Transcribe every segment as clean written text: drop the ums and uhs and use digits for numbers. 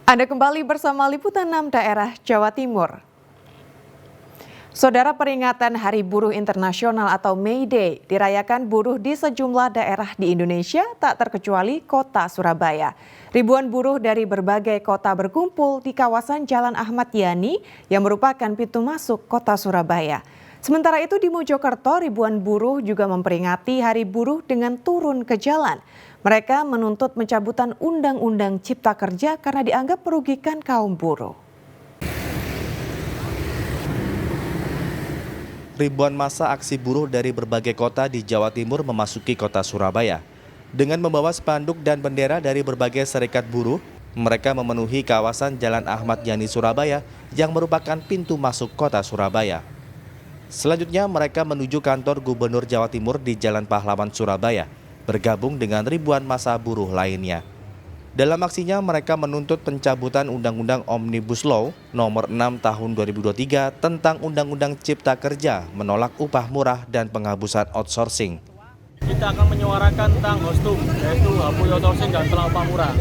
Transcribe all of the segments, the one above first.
Anda kembali bersama Liputan 6 Daerah Jawa Timur. Saudara, peringatan Hari Buruh Internasional atau May Day dirayakan buruh di sejumlah daerah di Indonesia, tak terkecuali kota Surabaya. Ribuan buruh dari berbagai kota berkumpul di kawasan Jalan Ahmad Yani yang merupakan pintu masuk kota Surabaya. Sementara itu di Mojokerto, ribuan buruh juga memperingati Hari Buruh dengan turun ke jalan. Mereka menuntut pencabutan Undang-Undang Cipta Kerja karena dianggap merugikan kaum buruh. Ribuan massa aksi buruh dari berbagai kota di Jawa Timur memasuki kota Surabaya. Dengan membawa spanduk dan bendera dari berbagai serikat buruh, mereka memenuhi kawasan Jalan Ahmad Yani Surabaya yang merupakan pintu masuk kota Surabaya. Selanjutnya mereka menuju kantor Gubernur Jawa Timur di Jalan Pahlawan Surabaya, bergabung dengan ribuan massa buruh lainnya. Dalam aksinya mereka menuntut pencabutan Undang-Undang Omnibus Law nomor 6 tahun 2023 tentang Undang-Undang Cipta Kerja, menolak upah murah dan penghapusan outsourcing. Kita akan menyuarakan tentang HOSTUM, yaitu hapus outsourcing dan tolak upah murah,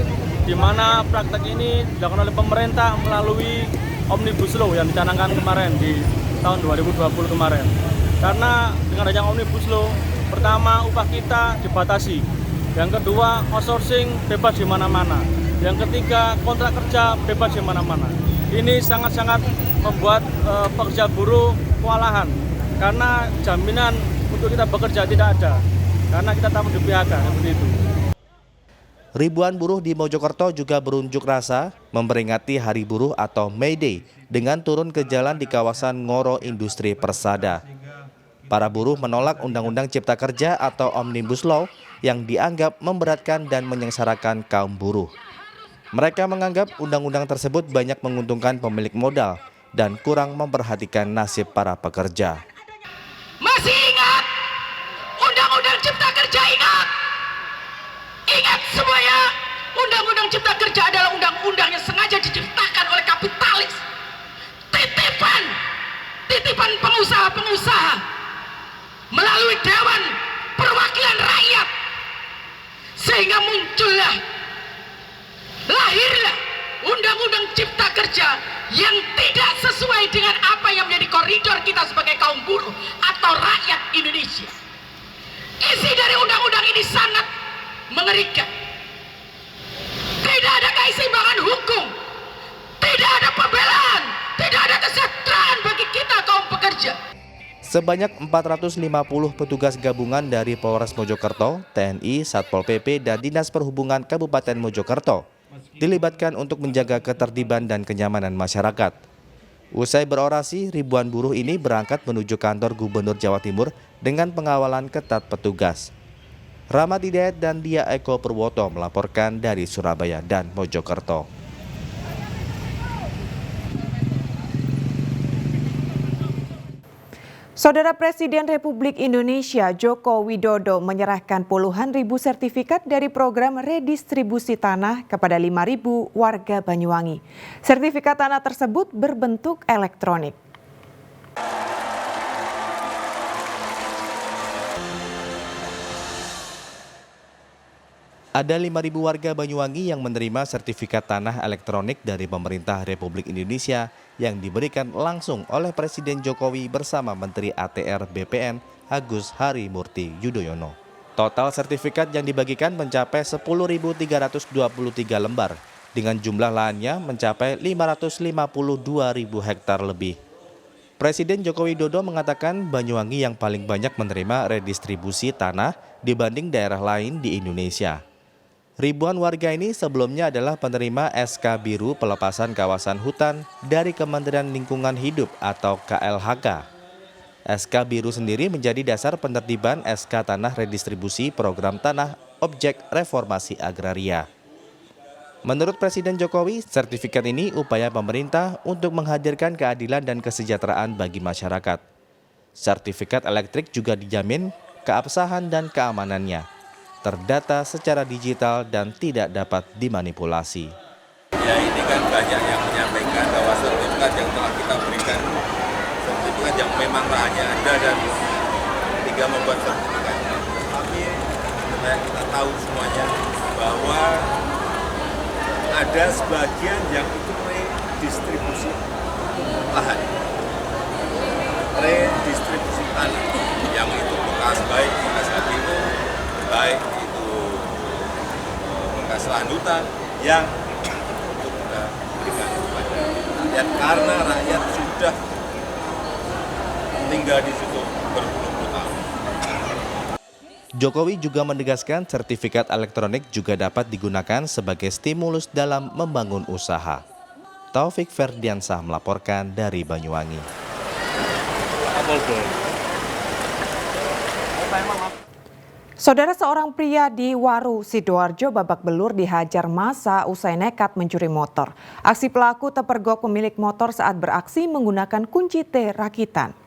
di mana praktek ini dilakukan oleh pemerintah melalui Omnibus Law yang dicanangkan kemarin di tahun 2020 kemarin. Karena dengan adanya Omnibus Law, pertama upah kita dibatasi, yang kedua outsourcing bebas di mana-mana, yang ketiga kontrak kerja bebas di mana-mana. Ini sangat-sangat membuat pekerja buruh kewalahan karena jaminan untuk kita bekerja tidak ada, karena kita tak di PHK seperti itu. Ribuan buruh di Mojokerto juga berunjuk rasa memperingati Hari Buruh atau May Day dengan turun ke jalan di kawasan Ngoro Industri Persada. Para buruh menolak Undang-Undang Cipta Kerja atau Omnibus Law yang dianggap memberatkan dan menyengsarakan kaum buruh. Mereka menganggap undang-undang tersebut banyak menguntungkan pemilik modal dan kurang memperhatikan nasib para pekerja. Masih ingat Undang-Undang Cipta Kerja? Ingat semuanya, Undang-Undang Cipta Kerja adalah undang-undang yang sengaja diciptakan oleh kapitalis. Titipan pengusaha-pengusaha melalui Dewan Perwakilan Rakyat, sehingga lahirlah Undang-Undang Cipta Kerja yang tidak sesuai dengan apa yang menjadi koridor kita sebagai kaum buruh atau rakyat Indonesia. Isi dari undang-undang ini sangat mengerikan. Tidak ada keseimbangan hukum, tidak ada pembelaan, tidak ada kesejahteraan bagi kita kaum pekerja. Sebanyak 450 petugas gabungan dari Polres Mojokerto, TNI, Satpol PP, dan Dinas Perhubungan Kabupaten Mojokerto dilibatkan untuk menjaga ketertiban dan kenyamanan masyarakat. Usai berorasi, ribuan buruh ini berangkat menuju kantor Gubernur Jawa Timur dengan pengawalan ketat petugas. Rahmat Hidayat dan Dia Eko Purwoto melaporkan dari Surabaya dan Mojokerto. Saudara, Presiden Republik Indonesia Joko Widodo menyerahkan puluhan ribu sertifikat dari program redistribusi tanah kepada 5.000 warga Banyuwangi. Sertifikat tanah tersebut berbentuk elektronik. Ada 5.000 warga Banyuwangi yang menerima sertifikat tanah elektronik dari pemerintah Republik Indonesia yang diberikan langsung oleh Presiden Jokowi bersama Menteri ATR BPN Agus Harimurti Yudhoyono. Total sertifikat yang dibagikan mencapai 10.323 lembar dengan jumlah lahannya mencapai 552.000 hektar lebih. Presiden Joko Widodo mengatakan Banyuwangi yang paling banyak menerima redistribusi tanah dibanding daerah lain di Indonesia. Ribuan warga ini sebelumnya adalah penerima SK Biru Pelepasan Kawasan Hutan dari Kementerian Lingkungan Hidup atau KLHK. SK Biru sendiri menjadi dasar penertiban SK Tanah Redistribusi Program Tanah Objek Reformasi Agraria. Menurut Presiden Jokowi, sertifikat ini upaya pemerintah untuk menghadirkan keadilan dan kesejahteraan bagi masyarakat. Sertifikat elektrik juga dijamin keabsahan dan keamanannya, terdata secara digital dan tidak dapat dimanipulasi. Ya, ini kan banyak yang menyampaikan bahwa sertifikat yang telah kita berikan, sertifikat yang memang lahannya ada dan tiga membuat sertifikat. Tapi supaya kita tahu semuanya bahwa ada sebagian yang itu redistribusi lahan, redistribusi tanah, yang itu bekas baik bekas itu, baik itu bekas lahan hutan yang untuk kita berikan kepada rakyat karena rakyat sudah tinggal di situ berpuluh-puluh tahun. Jokowi juga menegaskan sertifikat elektronik juga dapat digunakan sebagai stimulus dalam membangun usaha. Taufik Ferdiansah melaporkan dari Banyuwangi. Saudara, seorang pria di Waru, Sidoarjo babak belur dihajar massa usai nekat mencuri motor. Aksi pelaku terpergok pemilik motor saat beraksi menggunakan kunci T rakitan.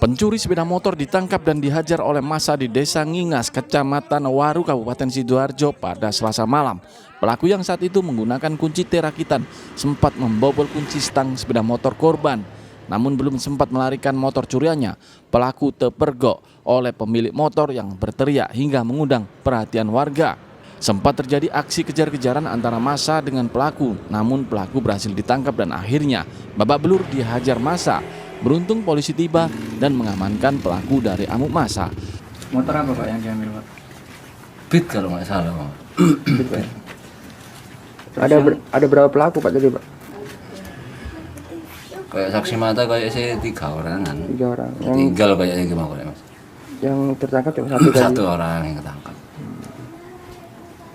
Pencuri sepeda motor ditangkap dan dihajar oleh massa di Desa Ngingas, Kecamatan Waru, Kabupaten Sidoarjo pada Selasa malam. Pelaku yang saat itu menggunakan kunci T rakitan sempat membobol kunci stang sepeda motor korban. Namun belum sempat melarikan motor curiannya, pelaku terpergok oleh pemilik motor yang berteriak hingga mengundang perhatian warga. Sempat terjadi aksi kejar-kejaran antara massa dengan pelaku, namun pelaku berhasil ditangkap dan akhirnya babak belur dihajar massa. Beruntung polisi tiba dan mengamankan pelaku dari amuk massa. Motor apa Pak yang diambil Pak? Beat kalau nggak salah Pak. Ada berapa pelaku Pak tadi Pak? Kayak saksi mata kayak saya 3 orangan. 3 orang. Tinggal kayaknya gimana Mas? Yang tertangkap cuma satu tadi. 1 orang yang ketangkap.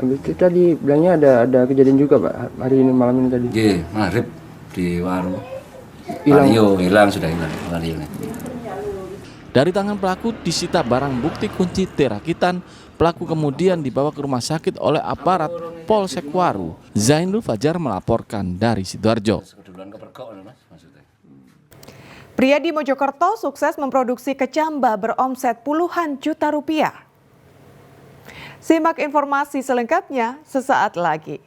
Habis itu tadi bilangnya ada kejadian juga Pak hari ini malam ini tadi. Iya, maghrib di Waru. Hilang Sudah hilang. Dari tangan pelaku disita barang bukti kunci T rakitan. Pelaku kemudian dibawa ke rumah sakit oleh aparat Polsek Waru. Zainul Fajar melaporkan dari Sidoarjo. Pria di Mojokerto sukses memproduksi kecamba beromset puluhan juta rupiah. Simak informasi selengkapnya sesaat lagi.